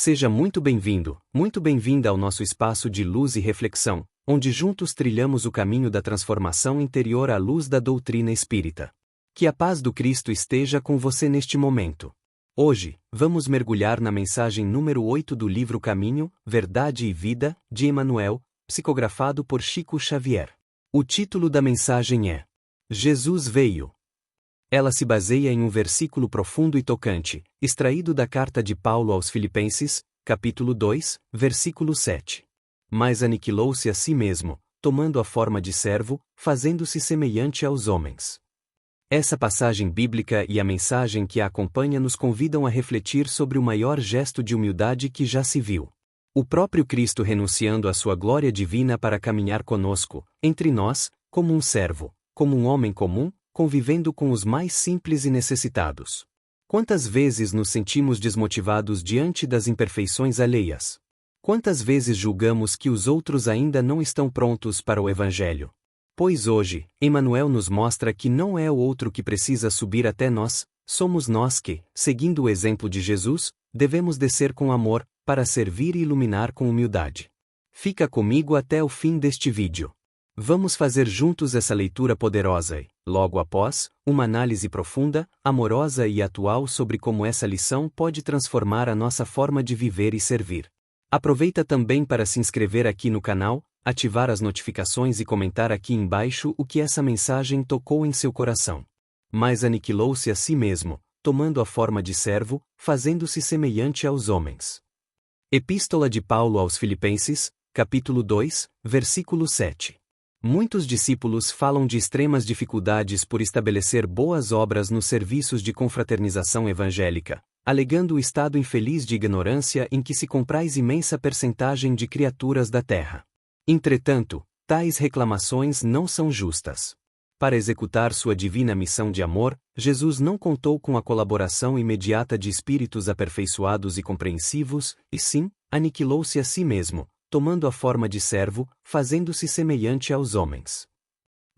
Seja muito bem-vindo, muito bem-vinda ao nosso espaço de luz e reflexão, onde juntos trilhamos o caminho da transformação interior à luz da doutrina espírita. Que a paz do Cristo esteja com você neste momento. Hoje, vamos mergulhar na mensagem número 8 do livro Caminho, Verdade e Vida, de Emmanuel, psicografado por Chico Xavier. O título da mensagem é Jesus veio. Ela se baseia em um versículo profundo e tocante, extraído da carta de Paulo aos Filipenses, capítulo 2, versículo 7. Mas aniquilou-se a si mesmo, tomando a forma de servo, fazendo-se semelhante aos homens. Essa passagem bíblica e a mensagem que a acompanha nos convidam a refletir sobre o maior gesto de humildade que já se viu. O próprio Cristo renunciando à sua glória divina para caminhar conosco, entre nós, como um servo, como um homem comum, convivendo com os mais simples e necessitados. Quantas vezes nos sentimos desmotivados diante das imperfeições alheias? Quantas vezes julgamos que os outros ainda não estão prontos para o Evangelho? Pois hoje, Emmanuel nos mostra que não é o outro que precisa subir até nós, somos nós que, seguindo o exemplo de Jesus, devemos descer com amor, para servir e iluminar com humildade. Fica comigo até o fim deste vídeo. Vamos fazer juntos essa leitura poderosa e, logo após, uma análise profunda, amorosa e atual sobre como essa lição pode transformar a nossa forma de viver e servir. Aproveita também para se inscrever aqui no canal, ativar as notificações e comentar aqui embaixo o que essa mensagem tocou em seu coração. Mas aniquilou-se a si mesmo, tomando a forma de servo, fazendo-se semelhante aos homens. Epístola de Paulo aos Filipenses, capítulo 2, versículo 7. Muitos discípulos falam de extremas dificuldades por estabelecer boas obras nos serviços de confraternização evangélica, alegando o estado infeliz de ignorância em que se compraz imensa percentagem de criaturas da terra. Entretanto, tais reclamações não são justas. Para executar sua divina missão de amor, Jesus não contou com a colaboração imediata de espíritos aperfeiçoados e compreensivos, e sim, aniquilou-se a si mesmo, tomando a forma de servo, fazendo-se semelhante aos homens.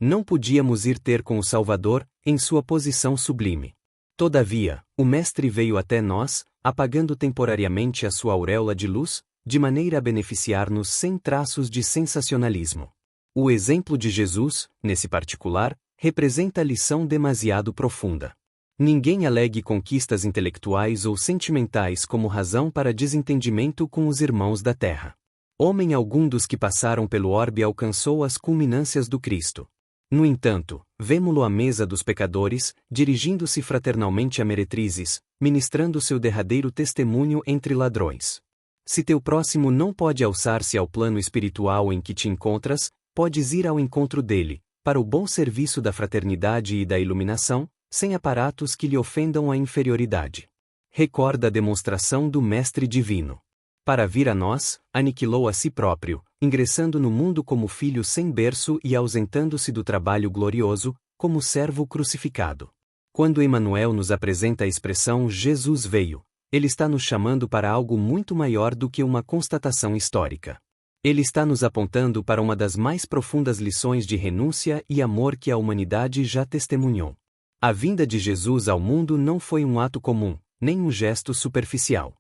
Não podíamos ir ter com o Salvador, em sua posição sublime. Todavia, o Mestre veio até nós, apagando temporariamente a sua auréola de luz, de maneira a beneficiar-nos sem traços de sensacionalismo. O exemplo de Jesus, nesse particular, representa a lição demasiado profunda. Ninguém alegue conquistas intelectuais ou sentimentais como razão para desentendimento com os irmãos da terra. Homem algum dos que passaram pelo orbe alcançou as culminâncias do Cristo. No entanto, vemo-lo à mesa dos pecadores, dirigindo-se fraternalmente a meretrizes, ministrando seu derradeiro testemunho entre ladrões. Se teu próximo não pode alçar-se ao plano espiritual em que te encontras, podes ir ao encontro dele, para o bom serviço da fraternidade e da iluminação, sem aparatos que lhe ofendam a inferioridade. Recorda a demonstração do Mestre Divino. Para vir a nós, aniquilou a si próprio, ingressando no mundo como filho sem berço e ausentando-se do trabalho glorioso, como servo crucificado. Quando Emmanuel nos apresenta a expressão Jesus veio, ele está nos chamando para algo muito maior do que uma constatação histórica. Ele está nos apontando para uma das mais profundas lições de renúncia e amor que a humanidade já testemunhou. A vinda de Jesus ao mundo não foi um ato comum, nem um gesto superficial.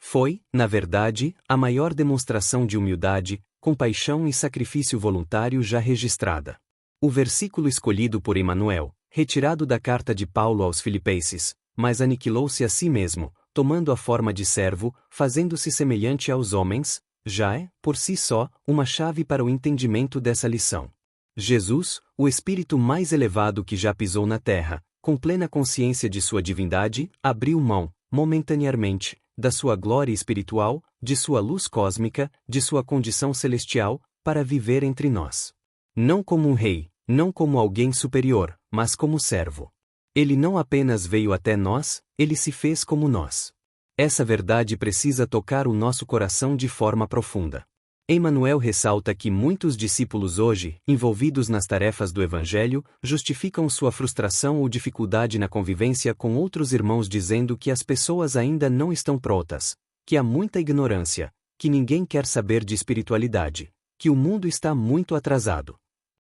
Foi, na verdade, a maior demonstração de humildade, compaixão e sacrifício voluntário já registrada. O versículo escolhido por Emmanuel, retirado da carta de Paulo aos Filipenses, mas aniquilou-se a si mesmo, tomando a forma de servo, fazendo-se semelhante aos homens, já é, por si só, uma chave para o entendimento dessa lição. Jesus, o espírito mais elevado que já pisou na terra, com plena consciência de sua divindade, abriu mão, momentaneamente, da sua glória espiritual, de sua luz cósmica, de sua condição celestial, para viver entre nós. Não como um rei, não como alguém superior, mas como servo. Ele não apenas veio até nós, ele se fez como nós. Essa verdade precisa tocar o nosso coração de forma profunda. Emmanuel ressalta que muitos discípulos hoje, envolvidos nas tarefas do Evangelho, justificam sua frustração ou dificuldade na convivência com outros irmãos dizendo que as pessoas ainda não estão prontas, que há muita ignorância, que ninguém quer saber de espiritualidade, que o mundo está muito atrasado.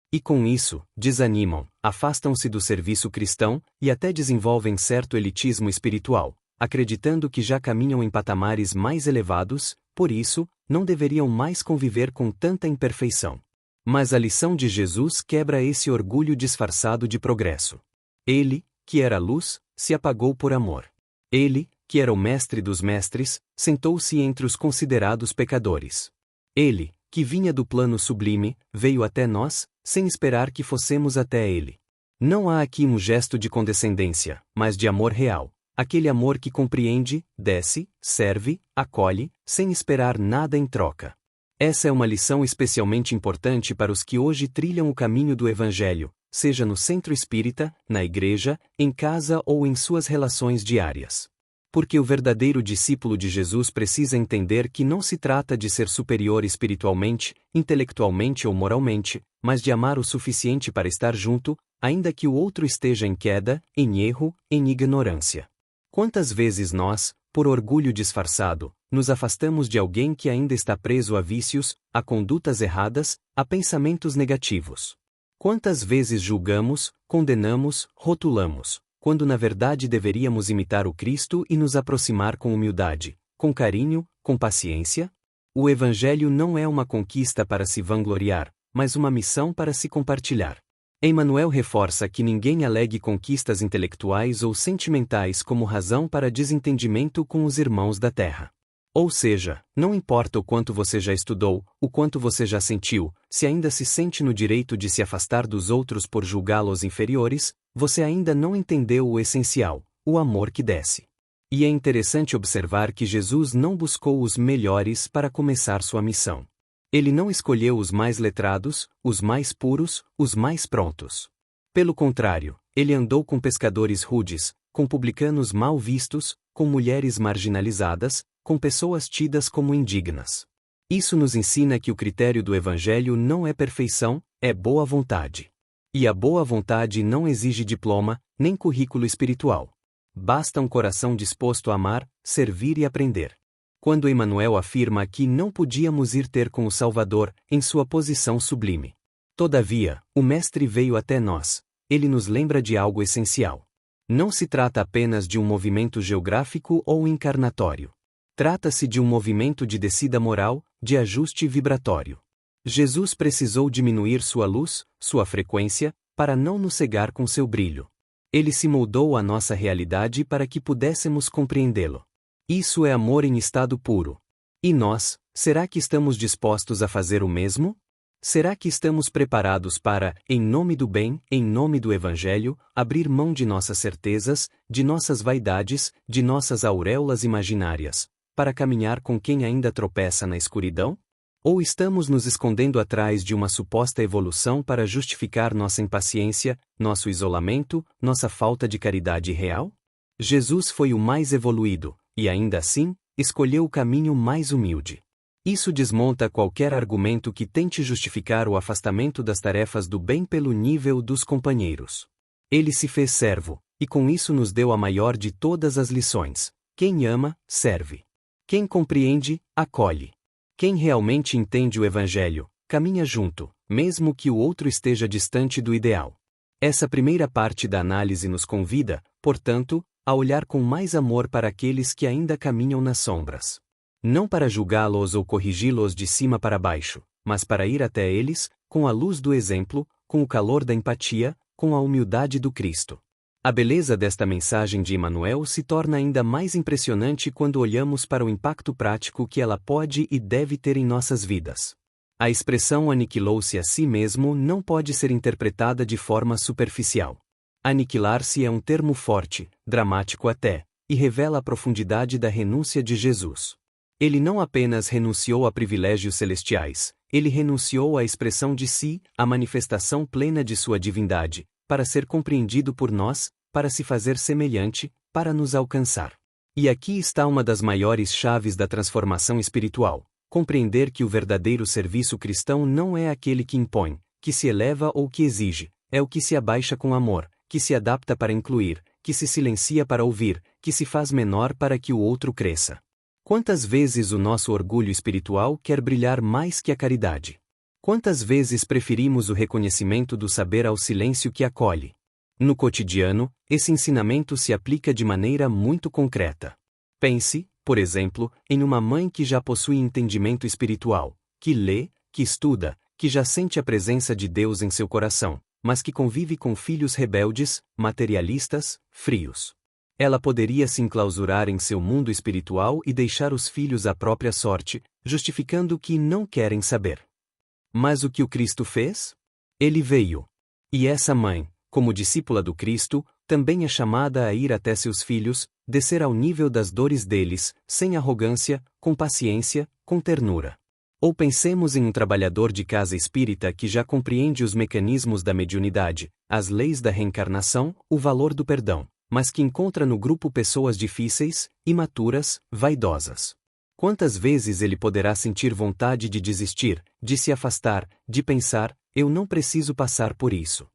E com isso, desanimam, afastam-se do serviço cristão e até desenvolvem certo elitismo espiritual, acreditando que já caminham em patamares mais elevados, por isso, não deveriam mais conviver com tanta imperfeição. Mas a lição de Jesus quebra esse orgulho disfarçado de progresso. Ele, que era luz, se apagou por amor. Ele, que era o mestre dos mestres, sentou-se entre os considerados pecadores. Ele, que vinha do plano sublime, veio até nós, sem esperar que fossemos até ele. Não há aqui um gesto de condescendência, mas de amor real. Aquele amor que compreende, desce, serve, acolhe, sem esperar nada em troca. Essa é uma lição especialmente importante para os que hoje trilham o caminho do Evangelho, seja no centro espírita, na igreja, em casa ou em suas relações diárias. Porque o verdadeiro discípulo de Jesus precisa entender que não se trata de ser superior espiritualmente, intelectualmente ou moralmente, mas de amar o suficiente para estar junto, ainda que o outro esteja em queda, em erro, em ignorância. Quantas vezes nós, por orgulho disfarçado, nos afastamos de alguém que ainda está preso a vícios, a condutas erradas, a pensamentos negativos? Quantas vezes julgamos, condenamos, rotulamos, quando na verdade deveríamos imitar o Cristo e nos aproximar com humildade, com carinho, com paciência? O Evangelho não é uma conquista para se vangloriar, mas uma missão para se compartilhar. Emmanuel reforça que ninguém alegue conquistas intelectuais ou sentimentais como razão para desentendimento com os irmãos da terra. Ou seja, não importa o quanto você já estudou, o quanto você já sentiu, se ainda se sente no direito de se afastar dos outros por julgá-los inferiores, você ainda não entendeu o essencial, o amor que desce. E é interessante observar que Jesus não buscou os melhores para começar sua missão. Ele não escolheu os mais letrados, os mais puros, os mais prontos. Pelo contrário, ele andou com pescadores rudes, com publicanos mal vistos, com mulheres marginalizadas, com pessoas tidas como indignas. Isso nos ensina que o critério do Evangelho não é perfeição, é boa vontade. E a boa vontade não exige diploma, nem currículo espiritual. Basta um coração disposto a amar, servir e aprender. Quando Emmanuel afirma que não podíamos ir ter com o Salvador, em sua posição sublime. Todavia, o Mestre veio até nós. Ele nos lembra de algo essencial. Não se trata apenas de um movimento geográfico ou encarnatório. Trata-se de um movimento de descida moral, de ajuste vibratório. Jesus precisou diminuir sua luz, sua frequência, para não nos cegar com seu brilho. Ele se moldou à nossa realidade para que pudéssemos compreendê-lo. Isso é amor em estado puro. E nós, será que estamos dispostos a fazer o mesmo? Será que estamos preparados para, em nome do bem, em nome do Evangelho, abrir mão de nossas certezas, de nossas vaidades, de nossas auréolas imaginárias, para caminhar com quem ainda tropeça na escuridão? Ou estamos nos escondendo atrás de uma suposta evolução para justificar nossa impaciência, nosso isolamento, nossa falta de caridade real? Jesus foi o mais evoluído, e ainda assim, escolheu o caminho mais humilde. Isso desmonta qualquer argumento que tente justificar o afastamento das tarefas do bem pelo nível dos companheiros. Ele se fez servo, e com isso nos deu a maior de todas as lições: quem ama, serve. Quem compreende, acolhe. Quem realmente entende o Evangelho, caminha junto, mesmo que o outro esteja distante do ideal. Essa primeira parte da análise nos convida, portanto, a olhar com mais amor para aqueles que ainda caminham nas sombras. Não para julgá-los ou corrigi-los de cima para baixo, mas para ir até eles, com a luz do exemplo, com o calor da empatia, com a humildade do Cristo. A beleza desta mensagem de Emmanuel se torna ainda mais impressionante quando olhamos para o impacto prático que ela pode e deve ter em nossas vidas. A expressão aniquilou-se a si mesmo não pode ser interpretada de forma superficial. Aniquilar-se é um termo forte, dramático até, e revela a profundidade da renúncia de Jesus. Ele não apenas renunciou a privilégios celestiais, ele renunciou à expressão de si, à manifestação plena de sua divindade, para ser compreendido por nós, para se fazer semelhante, para nos alcançar. E aqui está uma das maiores chaves da transformação espiritual: compreender que o verdadeiro serviço cristão não é aquele que impõe, que se eleva ou que exige, é o que se abaixa com amor, que se adapta para incluir, que se silencia para ouvir, que se faz menor para que o outro cresça. Quantas vezes o nosso orgulho espiritual quer brilhar mais que a caridade? Quantas vezes preferimos o reconhecimento do saber ao silêncio que acolhe? No cotidiano, esse ensinamento se aplica de maneira muito concreta. Pense, por exemplo, em uma mãe que já possui entendimento espiritual, que lê, que estuda, que já sente a presença de Deus em seu coração, mas que convive com filhos rebeldes, materialistas, frios. Ela poderia se enclausurar em seu mundo espiritual e deixar os filhos à própria sorte, justificando que não querem saber. Mas o que o Cristo fez? Ele veio. E essa mãe, como discípula do Cristo, também é chamada a ir até seus filhos, descer ao nível das dores deles, sem arrogância, com paciência, com ternura. Ou pensemos em um trabalhador de casa espírita que já compreende os mecanismos da mediunidade, as leis da reencarnação, o valor do perdão, mas que encontra no grupo pessoas difíceis, imaturas, vaidosas. Quantas vezes ele poderá sentir vontade de desistir, de se afastar, de pensar, eu não preciso passar por isso.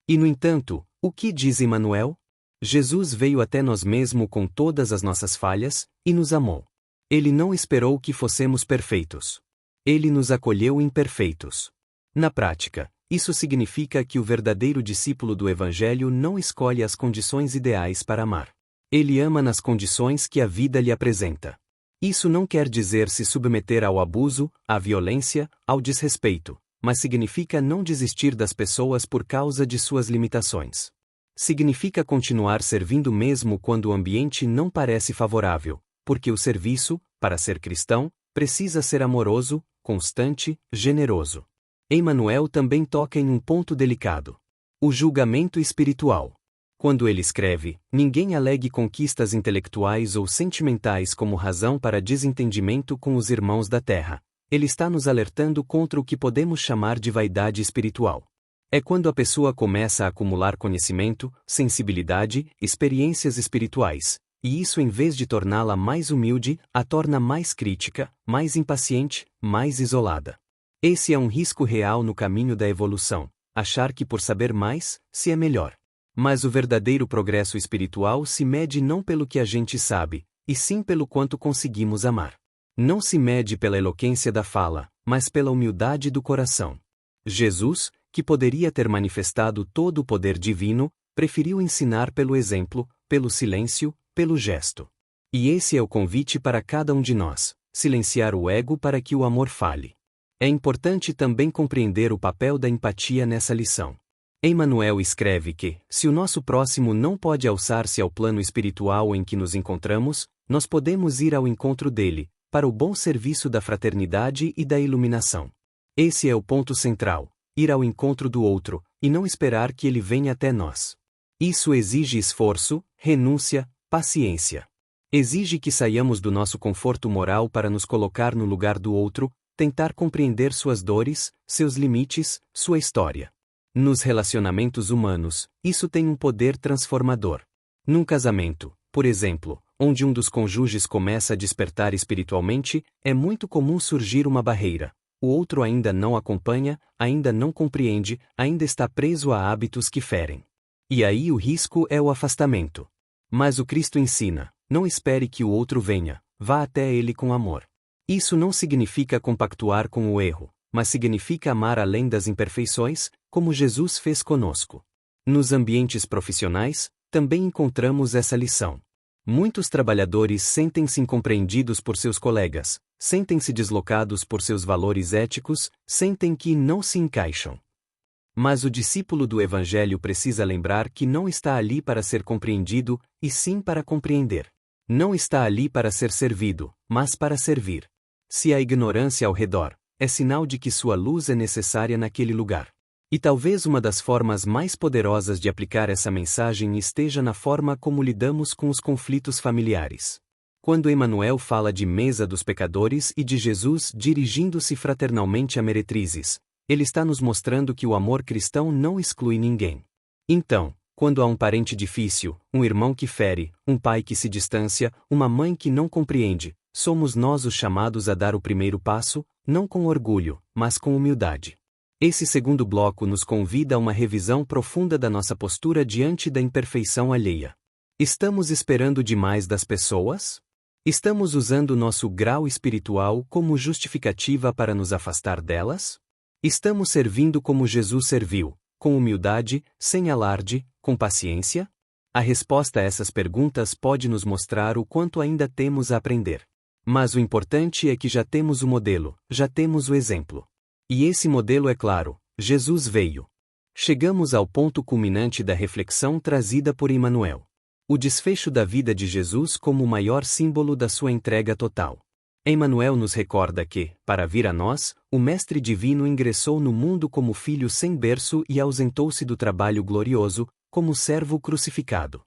E no entanto, o que diz Emmanuel? Jesus veio até nós mesmo com todas as nossas falhas, e nos amou. Ele não esperou que fossemos perfeitos. Ele nos acolheu imperfeitos. Na prática, isso significa que o verdadeiro discípulo do Evangelho não escolhe as condições ideais para amar. Ele ama nas condições que a vida lhe apresenta. Isso não quer dizer se submeter ao abuso, à violência, ao desrespeito, mas significa não desistir das pessoas por causa de suas limitações. Significa continuar servindo mesmo quando o ambiente não parece favorável, porque o serviço, para ser cristão, precisa ser amoroso, constante, generoso. Emmanuel também toca em um ponto delicado: o julgamento espiritual. Quando ele escreve, ninguém alegue conquistas intelectuais ou sentimentais como razão para desentendimento com os irmãos da terra. Ele está nos alertando contra o que podemos chamar de vaidade espiritual. É quando a pessoa começa a acumular conhecimento, sensibilidade, experiências espirituais, e isso, em vez de torná-la mais humilde, a torna mais crítica, mais impaciente, mais isolada. Esse é um risco real no caminho da evolução, achar que por saber mais, se é melhor. Mas o verdadeiro progresso espiritual se mede não pelo que a gente sabe, e sim pelo quanto conseguimos amar. Não se mede pela eloquência da fala, mas pela humildade do coração. Jesus, que poderia ter manifestado todo o poder divino, preferiu ensinar pelo exemplo, pelo silêncio, pelo gesto. E esse é o convite para cada um de nós: silenciar o ego para que o amor fale. É importante também compreender o papel da empatia nessa lição. Emmanuel escreve que, se o nosso próximo não pode alçar-se ao plano espiritual em que nos encontramos, nós podemos ir ao encontro dele, para o bom serviço da fraternidade e da iluminação. Esse é o ponto central: ir ao encontro do outro, e não esperar que ele venha até nós. Isso exige esforço, renúncia, paciência. Exige que saiamos do nosso conforto moral para nos colocar no lugar do outro, tentar compreender suas dores, seus limites, sua história. Nos relacionamentos humanos, isso tem um poder transformador. Num casamento, por exemplo, onde um dos cônjuges começa a despertar espiritualmente, é muito comum surgir uma barreira. O outro ainda não acompanha, ainda não compreende, ainda está preso a hábitos que ferem. E aí o risco é o afastamento. Mas o Cristo ensina: não espere que o outro venha, vá até ele com amor. Isso não significa compactuar com o erro, mas significa amar além das imperfeições, como Jesus fez conosco. Nos ambientes profissionais, também encontramos essa lição. Muitos trabalhadores sentem-se incompreendidos por seus colegas, sentem-se deslocados por seus valores éticos, sentem que não se encaixam. Mas o discípulo do Evangelho precisa lembrar que não está ali para ser compreendido, e sim para compreender. Não está ali para ser servido, mas para servir. Se há ignorância ao redor, é sinal de que sua luz é necessária naquele lugar. E talvez uma das formas mais poderosas de aplicar essa mensagem esteja na forma como lidamos com os conflitos familiares. Quando Emmanuel fala de mesa dos pecadores e de Jesus dirigindo-se fraternalmente a meretrizes, ele está nos mostrando que o amor cristão não exclui ninguém. Então, quando há um parente difícil, um irmão que fere, um pai que se distancia, uma mãe que não compreende, somos nós os chamados a dar o primeiro passo, não com orgulho, mas com humildade. Esse segundo bloco nos convida a uma revisão profunda da nossa postura diante da imperfeição alheia. Estamos esperando demais das pessoas? Estamos usando nosso grau espiritual como justificativa para nos afastar delas? Estamos servindo como Jesus serviu, com humildade, sem alarde, com paciência? A resposta a essas perguntas pode nos mostrar o quanto ainda temos a aprender. Mas o importante é que já temos o modelo, já temos o exemplo. E esse modelo é claro: Jesus veio. Chegamos ao ponto culminante da reflexão trazida por Emmanuel. O desfecho da vida de Jesus como o maior símbolo da sua entrega total. Emmanuel nos recorda que, para vir a nós, o Mestre Divino ingressou no mundo como filho sem berço e ausentou-se do trabalho glorioso, como servo crucificado.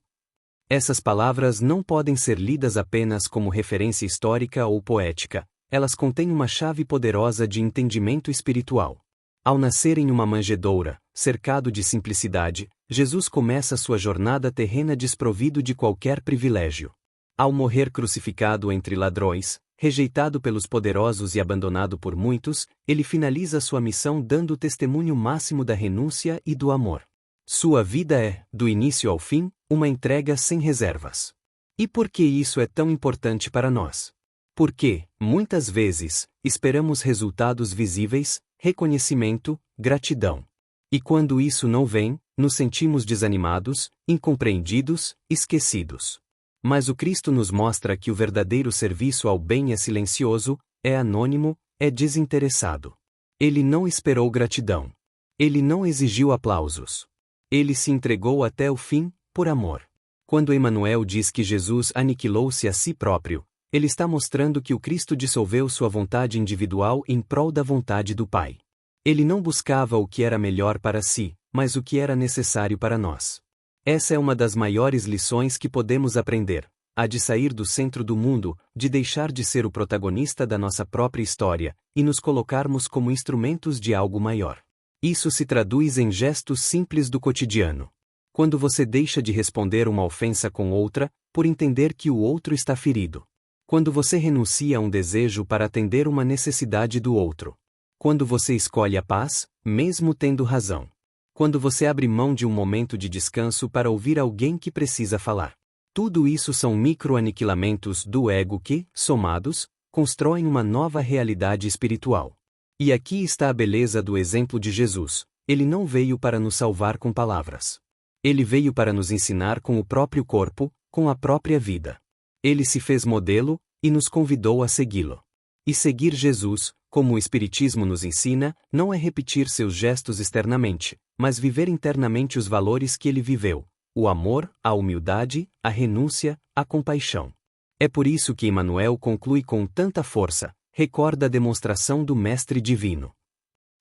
Essas palavras não podem ser lidas apenas como referência histórica ou poética, elas contêm uma chave poderosa de entendimento espiritual. Ao nascer em uma manjedoura, cercado de simplicidade, Jesus começa sua jornada terrena desprovido de qualquer privilégio. Ao morrer crucificado entre ladrões, rejeitado pelos poderosos e abandonado por muitos, ele finaliza sua missão dando o testemunho máximo da renúncia e do amor. Sua vida é, do início ao fim, uma entrega sem reservas. E por que isso é tão importante para nós? Porque, muitas vezes, esperamos resultados visíveis, reconhecimento, gratidão. E quando isso não vem, nos sentimos desanimados, incompreendidos, esquecidos. Mas o Cristo nos mostra que o verdadeiro serviço ao bem é silencioso, é anônimo, é desinteressado. Ele não esperou gratidão. Ele não exigiu aplausos. Ele se entregou até o fim, por amor. Quando Emmanuel diz que Jesus aniquilou-se a si próprio, ele está mostrando que o Cristo dissolveu sua vontade individual em prol da vontade do Pai. Ele não buscava o que era melhor para si, mas o que era necessário para nós. Essa é uma das maiores lições que podemos aprender, a de sair do centro do mundo, de deixar de ser o protagonista da nossa própria história, e nos colocarmos como instrumentos de algo maior. Isso se traduz em gestos simples do cotidiano. Quando você deixa de responder uma ofensa com outra, por entender que o outro está ferido. Quando você renuncia a um desejo para atender uma necessidade do outro. Quando você escolhe a paz, mesmo tendo razão. Quando você abre mão de um momento de descanso para ouvir alguém que precisa falar. Tudo isso são microaniquilamentos do ego que, somados, constroem uma nova realidade espiritual. E aqui está a beleza do exemplo de Jesus. Ele não veio para nos salvar com palavras. Ele veio para nos ensinar com o próprio corpo, com a própria vida. Ele se fez modelo, e nos convidou a segui-lo. E seguir Jesus, como o Espiritismo nos ensina, não é repetir seus gestos externamente, mas viver internamente os valores que ele viveu: o amor, a humildade, a renúncia, a compaixão. É por isso que Emmanuel conclui com tanta força: recorda a demonstração do Mestre Divino.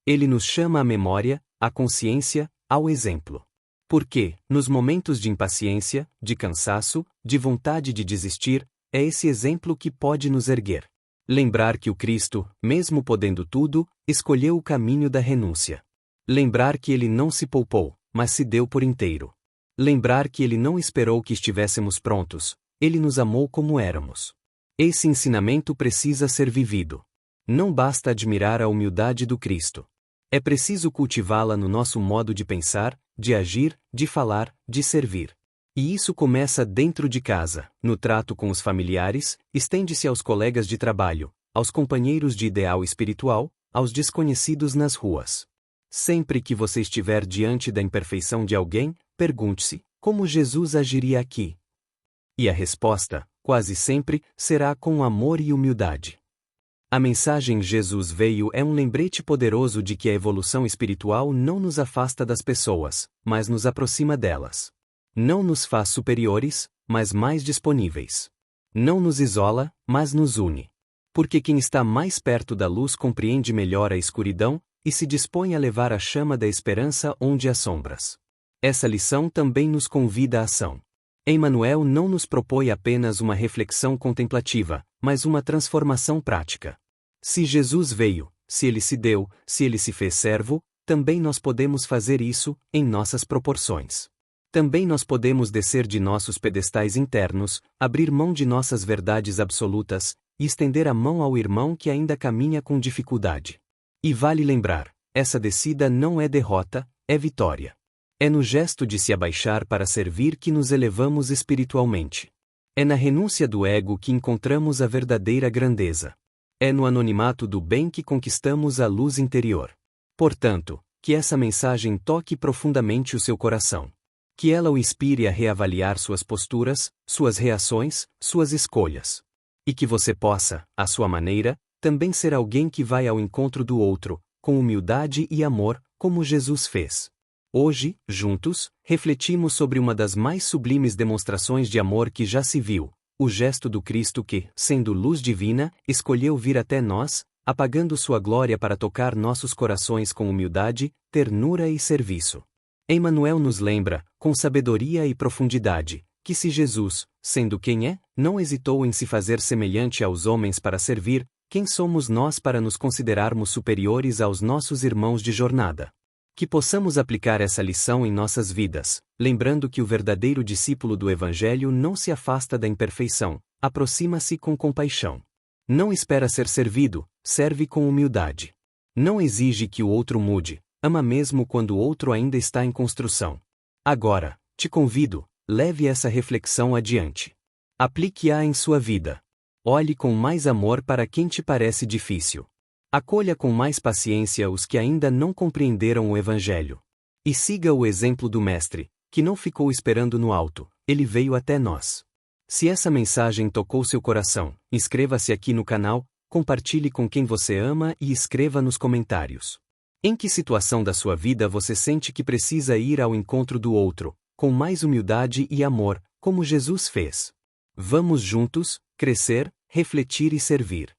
Ele nos chama à memória, à consciência, ao exemplo. Porque, nos momentos de impaciência, de cansaço, de vontade de desistir, é esse exemplo que pode nos erguer. Lembrar que o Cristo, mesmo podendo tudo, escolheu o caminho da renúncia. Lembrar que ele não se poupou, mas se deu por inteiro. Lembrar que ele não esperou que estivéssemos prontos, ele nos amou como éramos. Esse ensinamento precisa ser vivido. Não basta admirar a humildade do Cristo. É preciso cultivá-la no nosso modo de pensar, de agir, de falar, de servir. E isso começa dentro de casa, no trato com os familiares, estende-se aos colegas de trabalho, aos companheiros de ideal espiritual, aos desconhecidos nas ruas. Sempre que você estiver diante da imperfeição de alguém, pergunte-se: como Jesus agiria aqui? E a resposta, quase sempre, será com amor e humildade. A mensagem Jesus veio é um lembrete poderoso de que a evolução espiritual não nos afasta das pessoas, mas nos aproxima delas. Não nos faz superiores, mas mais disponíveis. Não nos isola, mas nos une. Porque quem está mais perto da luz compreende melhor a escuridão, e se dispõe a levar a chama da esperança onde há sombras. Essa lição também nos convida à ação. Emmanuel não nos propõe apenas uma reflexão contemplativa, mas uma transformação prática. Se Jesus veio, se ele se deu, se ele se fez servo, também nós podemos fazer isso, em nossas proporções. Também nós podemos descer de nossos pedestais internos, abrir mão de nossas verdades absolutas, e estender a mão ao irmão que ainda caminha com dificuldade. E vale lembrar, essa descida não é derrota, é vitória. É no gesto de se abaixar para servir que nos elevamos espiritualmente. É na renúncia do ego que encontramos a verdadeira grandeza. É no anonimato do bem que conquistamos a luz interior. Portanto, Que essa mensagem toque profundamente o seu coração. Que ela o inspire a reavaliar suas posturas, suas reações, suas escolhas. E que você possa, à sua maneira, também ser alguém que vai ao encontro do outro, com humildade e amor, como Jesus fez. Hoje, juntos, refletimos sobre uma das mais sublimes demonstrações de amor que já se viu, o gesto do Cristo que, sendo luz divina, escolheu vir até nós, apagando sua glória para tocar nossos corações com humildade, ternura e serviço. Emmanuel nos lembra, com sabedoria e profundidade, que se Jesus, sendo quem é, não hesitou em se fazer semelhante aos homens para servir, quem somos nós para nos considerarmos superiores aos nossos irmãos de jornada? Que possamos aplicar essa lição em nossas vidas, lembrando que o verdadeiro discípulo do Evangelho não se afasta da imperfeição, aproxima-se com compaixão. Não espera ser servido, serve com humildade. Não exige que o outro mude, ama mesmo quando o outro ainda está em construção. Agora, te convido, leve essa reflexão adiante. Aplique-a em sua vida. Olhe com mais amor para quem te parece difícil. Acolha com mais paciência os que ainda não compreenderam o Evangelho. E siga o exemplo do Mestre, que não ficou esperando no alto, ele veio até nós. Se essa mensagem tocou seu coração, inscreva-se aqui no canal, compartilhe com quem você ama e escreva nos comentários. Em que situação da sua vida você sente que precisa ir ao encontro do outro, com mais humildade e amor, como Jesus fez? Vamos juntos, crescer, refletir e servir.